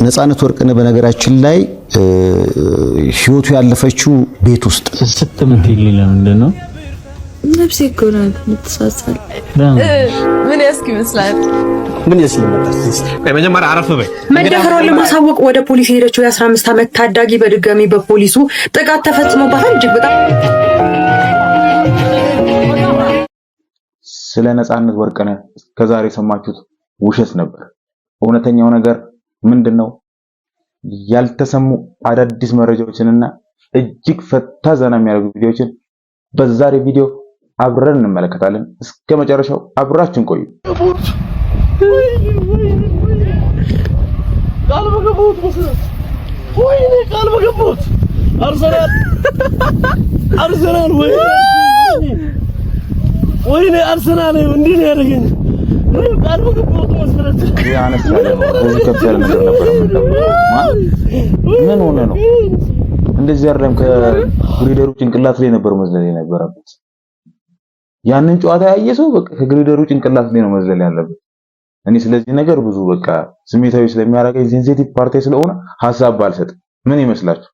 ነፃነት ወርቅነህ በነገራችን ላይ ህይወቱ ያለፈችው ቤት ውስጥ ስትምትል ለምንድነው ነፍሴ ኮራል ምትሳሳል ምን ያስክ ይመስላል ምን ያስለመጣስ በመጀመሪያ አረፈ በይ መደፈሯን ለማሳወቅ ወደ ፖሊስ ሄደችው የ15 ዓመት ታዳጊ በድጋሚ በፖሊሱ ጥቃት ተፈጽሞባታል። እጅግ በጣም ስለ ነፃነት ወርቅነህ ከዛሬ ሰማችሁት ውሸት ነበር። እውነተኛው ነገር ምንድነው? ያልተሰሙ አዳዲስ መረጃዎችንና እጅግ ፈታ ዘና የሚያደርጉ ቪዲዮዎችን በዛሬ ቪዲዮ አብረን እንመለከታለን። እስከ መጨረሻው አብራችሁን ቆዩ። ቃል በገቡት መሰረት ወይኔ ቃል በገቡት አርሰናል ወይኔ አርሰናል እንዴ ነው ያደረገኝ ቃል በገቡት መሰረት ያነስ ያለ ነው ከፍተኛ ነገር ነበር ምን ሆነ ነው እንደዚህ አይደለም ከግሪደሩ ጭንቅላት ላይ ነበር መዝለል የነበረበት ያንን ጨዋታ ያየ ሰው በቃ ከግሪደሩ ጭንቅላት ላይ ነው መዝለል ያለበት እኔ ስለዚህ ነገር ብዙ በቃ ስሜታዊ ስለሚያደርገኝ ሴንሲቲቭ ፓርቲ ስለሆነ ሐሳብ ባልሰጥ ምን ይመስላችሁ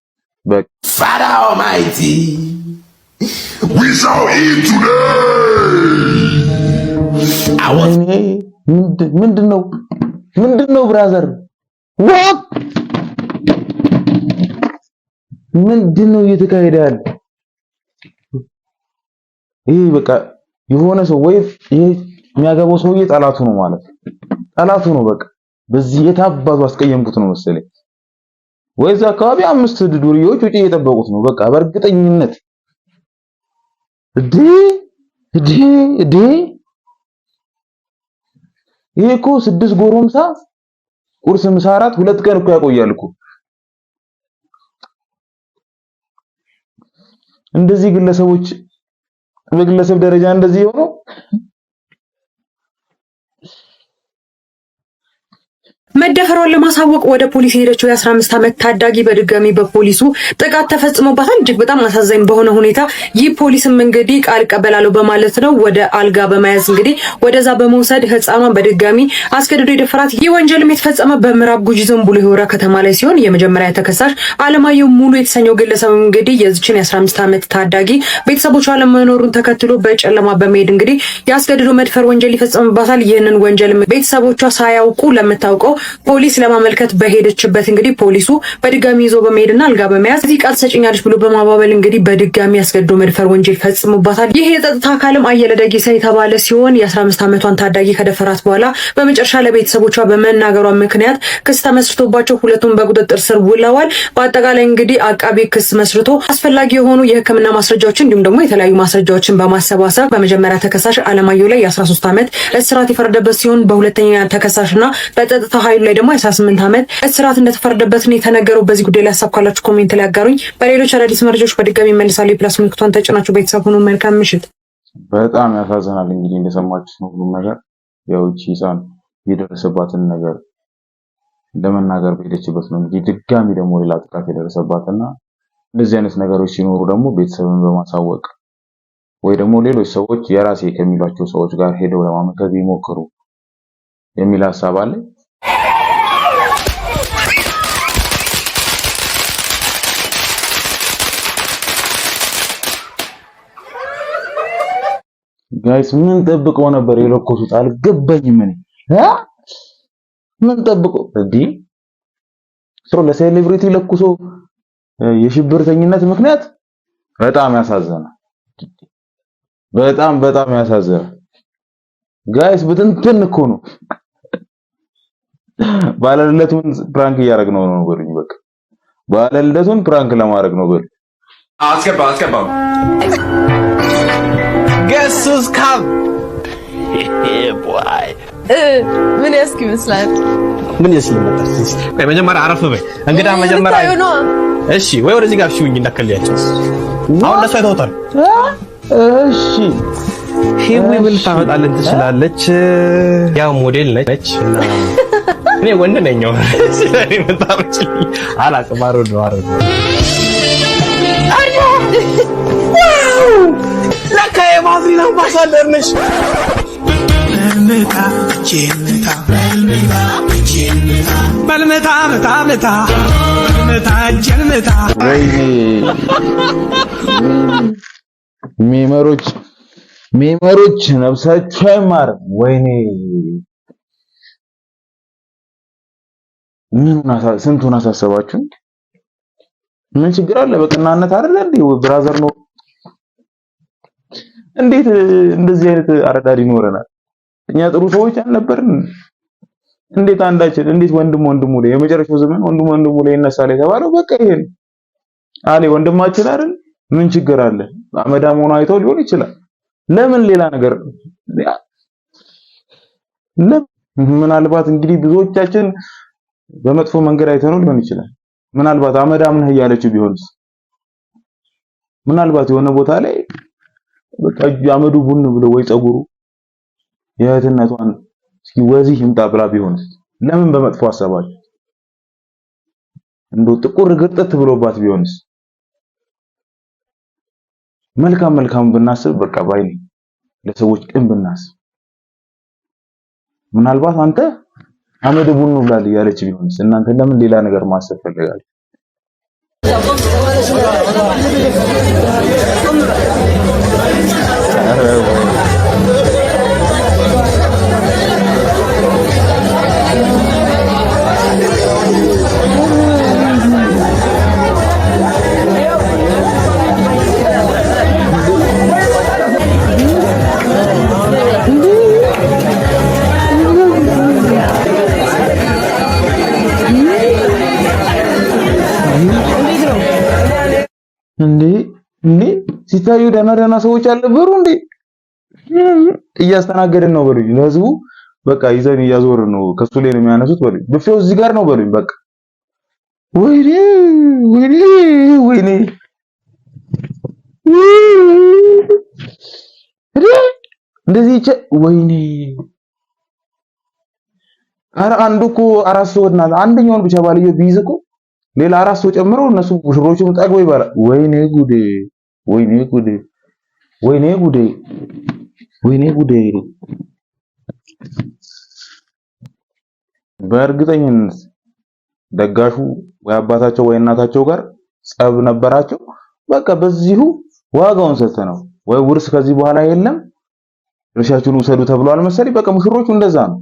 በቃ Father Almighty we shall eat today ምንድነው ብራዘር what ምንድነው እየተካሄደ ያለ ይሄ በቃ የሆነ ሰው ወይ ይሄ የሚያገባው ሰውዬ ጠላቱ ነው ማለት ጠላቱ ነው በቃ በዚህ የታባቱ አስቀየምኩት ነው መሰለኝ ወይዛ አካባቢ 5 ዱርዬዎች ውጪ እየጠበቁት ነው በቃ በእርግጠኝነት እዴ ይሄ እኮ 6 ጎረምሳ ቁርስ ምሳ እራት 2 ቀን እኮ ያቆያል እኮ እንደዚህ ግለሰቦች በግለሰብ ደረጃ እንደዚህ ሆኖ መደፈሯን ለማሳወቅ ወደ ፖሊስ ሄደችው የ15 ዓመት ታዳጊ በድጋሚ በፖሊሱ ጥቃት ተፈጽሞባታል። እጅግ በጣም አሳዛኝ በሆነ ሁኔታ ይህ ፖሊስም እንግዲህ ቃል ቀበላለሁ በማለት ነው ወደ አልጋ በመያዝ እንግዲህ ወደዛ በመውሰድ ህፃኗን በድጋሚ አስገድዶ የደፈራት። ይህ ወንጀልም የተፈጸመ በምዕራብ ጉጂ ዞን ቡሌ ሆራ ከተማ ላይ ሲሆን የመጀመሪያ ተከሳሽ አለማየሁ ሙሉ የተሰኘው ግለሰብ እንግዲህ የዚችን የ15 ዓመት ታዳጊ ቤተሰቦቿ ለመኖሩን ተከትሎ በጨለማ በመሄድ እንግዲህ ያስገድዶ መድፈር ወንጀል ይፈጽምባታል። ይህንን ወንጀል ቤተሰቦቿ ሳያውቁ ለምታውቀው ፖሊስ ለማመልከት በሄደችበት እንግዲህ ፖሊሱ በድጋሚ ይዞ በመሄድና አልጋ በመያዝ እዚህ ቃል ሰጭኛለች ብሎ በማባበል እንግዲህ በድጋሚ ያስገድዶ መድፈር ወንጀል ፈጽሞባታል። ይህ የጸጥታ አካልም አየለ ደጊሳ የተባለ ሲሆን የ15 ዓመቷን ታዳጊ ከደፈራት በኋላ በመጨረሻ ለቤተሰቦቿ በመናገሯ ምክንያት ክስ ተመስርቶባቸው ሁለቱም በቁጥጥር ስር ውለዋል። በአጠቃላይ እንግዲህ አቃቢ ክስ መስርቶ አስፈላጊ የሆኑ የሕክምና ማስረጃዎችን እንዲሁም ደግሞ የተለያዩ ማስረጃዎችን በማሰባሰብ በመጀመሪያ ተከሳሽ አለማየሁ ላይ የ13 ዓመት እስራት የፈረደበት ሲሆን በሁለተኛ ተከሳሽና በጸጥታ ኃይሉ ላይ ደግሞ 18 ዓመት እስራት እንደተፈረደበት ነው የተነገረው። በዚህ ጉዳይ ላይ ሀሳብ ካላችሁ ኮሜንት ላይ አጋሩኝ። በሌሎች አዳዲስ መረጃዎች በድጋሚ መልሳለሁ። የፕላስ ምልክቷን ተጭናችሁ ቤተሰብ ሁኑ። መልካም ምሽት። በጣም ያሳዝናል። እንግዲህ እንደሰማችሁት ነው ሁሉም ነገር ያውጪ ህፃን የደረሰባትን ነገር ለመናገር በሄደችበት ነው እንግዲህ ድጋሚ ደግሞ ሌላ ጥቃት የደረሰባትና እንደዚህ አይነት ነገሮች ሲኖሩ ደግሞ ቤተሰብን በማሳወቅ ወይ ደግሞ ሌሎች ሰዎች የራሴ ከሚሏቸው ሰዎች ጋር ሄደው ለማመልከት ይሞክሩ የሚል ሐሳብ አለ። ጋይስ ምን ጠብቀው ነበር የለኮሱት? አልገባኝም። ምን ጠብቀው እንዴ? ሰው ለሴሌብሪቲ ለኩሶ የሽብርተኝነት ምክንያት በጣም ያሳዝናል። በጣም ያሳዝናል ጋይስ። በትንትን እኮ ነው ባለልደቱን ፕራንክ እያደረግነው ነው በሉኝ። በቃ ባለልደቱን ፕራንክ ለማድረግ ነው በሉ። አስገባ Guess who's come? boy ምን ያስክ ይመስላል ምን ያስለመጣስ በመጀመሪያ አረፈ በይ እንግዳ መጀመሪያ እሺ ወይ ወደዚህ ጋር ሽውኝ እንዳከልያቸው አሁን ለሷ ተወጣል እሺ ሄዊ ምን ታመጣለን ትችላለች ያው ሞዴል ነች እና እኔ ወንድ ነኝ ነው ስለኔ መጣች አላቅም አሮ ነው ለካ የማዝሪን አምባሳደር ነሽ በልምታ እጄንታ በልምታ ምታ ምታ ምታ እጄንታ ወይኔ ሜመሮች ነፍሳቸው አይማር። ወይኔ ስንቱን አሳሰባችሁ? ምን ችግር አለ? በቅናነት አይደለ እንዴ? ብራዘር ነው። እንዴት እንደዚህ አይነት አረዳድ ይኖረናል? እኛ ጥሩ ሰዎች አልነበርን? እንዴት አንዳችን እንዴት ወንድሙ ላይ የመጨረሻው ዘመን ወንድሙ ላይ ይነሳል የተባለው በቃ ይሄን አለ ወንድማችን አይደል? ምን ችግር አለ? አመዳም ሆኖ አይተው ሊሆን ይችላል። ለምን ሌላ ነገር ምናልባት እንግዲህ ብዙዎቻችን በመጥፎ መንገድ አይተነው ሊሆን ይችላል። ምናልባት አመዳም ነህ እያለችው ቢሆንስ? ምናልባት የሆነ ቦታ ላይ በቃ አመዱ ቡን ብሎ ወይ ጸጉሩ የእህትነቷን እስኪ ወዚህ ይምጣ ብላ ቢሆንስ? ለምን በመጥፎ አሰባችሁ? እንደው ጥቁር ግርጥት ብሎባት ቢሆንስ? መልካም ብናስብ በቃ ባይኔ ለሰዎች ቅን ብናስብ። ምናልባት አንተ አመድ ቡኑ ብላል እያለች ቢሆንስ? እናንተ ለምን ሌላ ነገር ማሰብ ፈልጋለች? እንዴ ሲታዩ ደህና ሰዎች አልነበሩ እንዴ? እያስተናገድን ነው በሉኝ። ለህዝቡ በቃ ይዘን እያዞርን ነው። ከሱ ላይ ነው የሚያነሱት በሉኝ። ብፌው እዚህ ጋር ነው በሉኝ። በቃ ወይኔ እንደዚህ ወይኔ። ኧረ አንዱ እኮ አራት ሰው እና አንደኛውን ብቻ ባልየው ቢይዝ እኮ ሌላ አራት ሰው ጨምሮ እነሱ ሙሽሮቹም ጠግበው ይባላል። ወይኔ ጉዴ። በእርግጠኝነት ደጋሹ ወይ አባታቸው ወይ እናታቸው ጋር ጸብ ነበራቸው። በቃ በዚሁ ዋጋውን ሰጥተነው ወይ ውርስ ከዚህ በኋላ የለም እርሻችሁን ውሰዱ ተብሏል መሰለኝ። በቃ ሙሽሮቹ እንደዛ ነው።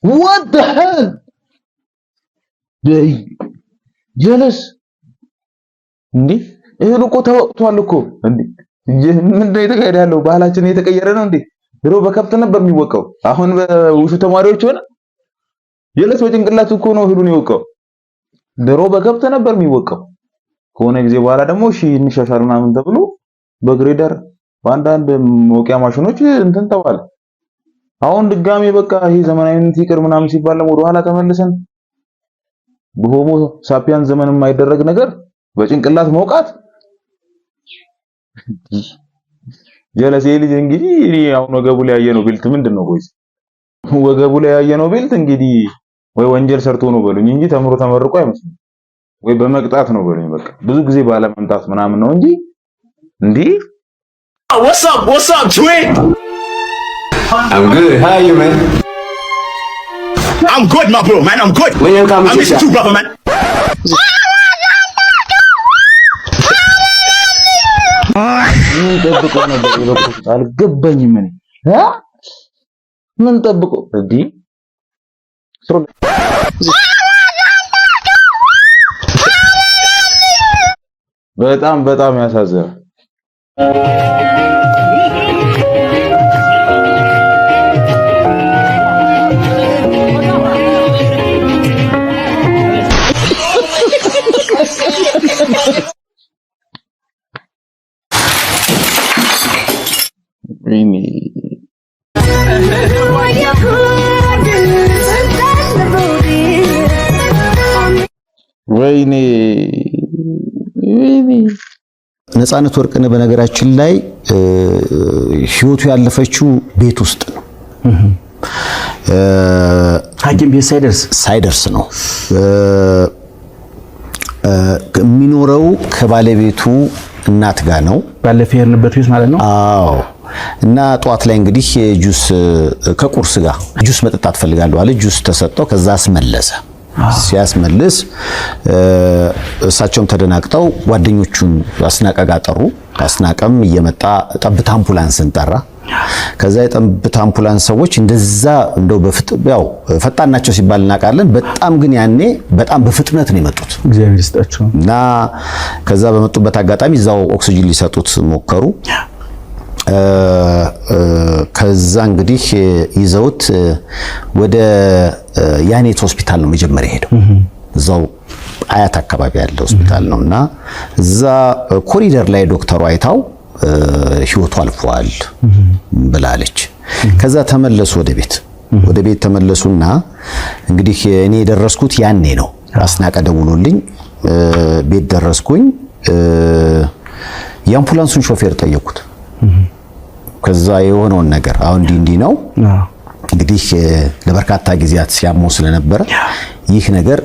What the hell? ጀለስ እንዴ እህሉ እኮ ተወቅቷል እኮ እንዴ! ምንድነው የተካሄደ ያለው? ባህላችን እየተቀየረ ነው እንዴ? ድሮ በከብት ነበር የሚወቀው፣ አሁን በውሹ ተማሪዎች ሆነ። ጀለስ በጭንቅላቱ እኮ ነው እህሉን የወቀው። ድሮ በከብት ነበር የሚወቀው። ከሆነ ጊዜ በኋላ ደግሞ እሺ እንሻሻል ምናምን ተብሎ በግሬደር በአንዳንድ መውቂያ ማሽኖች እንትን ተባለ። አሁን ድጋሜ በቃ ይሄ ዘመናዊነት ይቅር ምናምን ሲባል ደግሞ ወደ ኋላ ተመልሰን በሆሞ ሳፒያን ዘመን የማይደረግ ነገር በጭንቅላት መውቃት። ጀለስ ልጅ እንግዲህ አሁን ወገቡ ላይ ያየነው ቤልት ምንድነው? ወይስ ወገቡ ላይ ያየነው ቤልት እንግዲህ ወይ ወንጀል ሰርቶ ነው በሉኝ እንጂ ተምሮ ተመርቆ አይመስልም። ወይ በመቅጣት ነው በሉኝ። በቃ ብዙ ጊዜ ባለመምጣት ምናምን ነው እንጂ እንዴ What's up, twin? I'm good. How are you, man? I'm good, my bro, man. I'm good. When you come, I miss you too, brother, man. አልገባኝም። ምን ጠብቆ እንዴ? በጣም ያሳዝናል። ወይኔ ነፃነት ወርቅነህ በነገራችን ላይ ህይወቱ ያለፈችው ቤት ውስጥ ነው። ሐኪም ቤት ሳይደርስ ነው። የሚኖረው ከባለቤቱ እናት ጋር ነው። ባለፈ የሄድንበት ቤት ማለት ነው። አዎ። እና ጧት ላይ እንግዲህ ጁስ ከቁርስ ጋር ጁስ መጠጣት ፈልጋለሁ አለ። ጁስ ተሰጠው። ከዛ አስመለሰ። ሲያስመልስ እሳቸውም ተደናግጠው ጓደኞቹን አስናቀ ጋር ጠሩ። አስናቀም እየመጣ ጠብታ አምቡላንስን ጠራ። ከዛ የጠብታ አምቡላንስ ሰዎች እንደዛ እንደው ያው ፈጣን ናቸው ሲባል እናውቃለን። በጣም ግን ያኔ በጣም በፍጥነት ነው የመጡት። እግዚአብሔር ይስጣቸው። እና ከዛ በመጡበት አጋጣሚ እዛው ኦክሲጅን ሊሰጡት ሞከሩ። ከዛ እንግዲህ ይዘውት ወደ ያኔት ሆስፒታል ነው መጀመሪያ ሄደው። እዛው አያት አካባቢ ያለ ሆስፒታል ነውና እዛ ኮሪደር ላይ ዶክተሩ አይታው ህይወቱ አልፏል ብላለች። ከዛ ተመለሱ ወደ ቤት ተመለሱና እንግዲህ እኔ የደረስኩት ያኔ ነው። አስናቀ ደውሎልኝ ቤት ደረስኩኝ። የአምቡላንሱን ሾፌር ጠየቁት። ከዛ የሆነውን ነገር አሁን እንዲህ ነው እንግዲህ ለበርካታ ጊዜያት ሲያመው ስለነበረ ይህ ነገር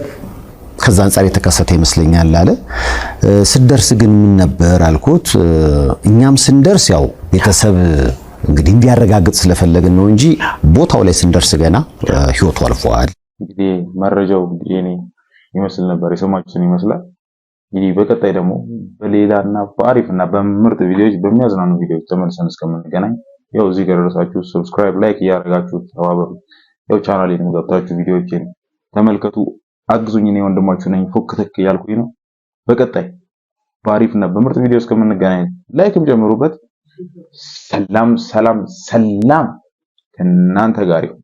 ከዛ አንፃር የተከሰተ ይመስለኛል አለ። ስደርስ ግን ምን ነበር አልኩት። እኛም ስንደርስ ያው ቤተሰብ እንግዲህ እንዲያረጋግጥ ስለፈለግን ነው እንጂ ቦታው ላይ ስንደርስ ገና ህይወቱ አልፏል። እንግዲህ መረጃው የኔ ይመስል ነበር፣ የሰማችሁትን ይመስላል። እንግዲህ በቀጣይ ደግሞ በሌላና በአሪፍና በምርጥ ቪዲዮዎች በሚያዝናኑ ቪዲዮዎች ተመልሰን እስከምንገናኝ ያው እዚህ ጋር ደረሳችሁ ሰብስክራይብ፣ ላይክ እያደረጋችሁ ተባበሩ። ያው ቻናሌን ገብታችሁ ቪዲዮዎችን ተመልከቱ፣ አግዙኝ። እኔ ወንድማችሁ ነኝ፣ ፎክተክ ያልኩኝ ነው። በቀጣይ በአሪፍና በምርጥ ቪዲዮ እስከምንገናኝ ላይክም ጀምሩበት። ሰላም ሰላም ሰላም ከእናንተ ጋር ይሁን።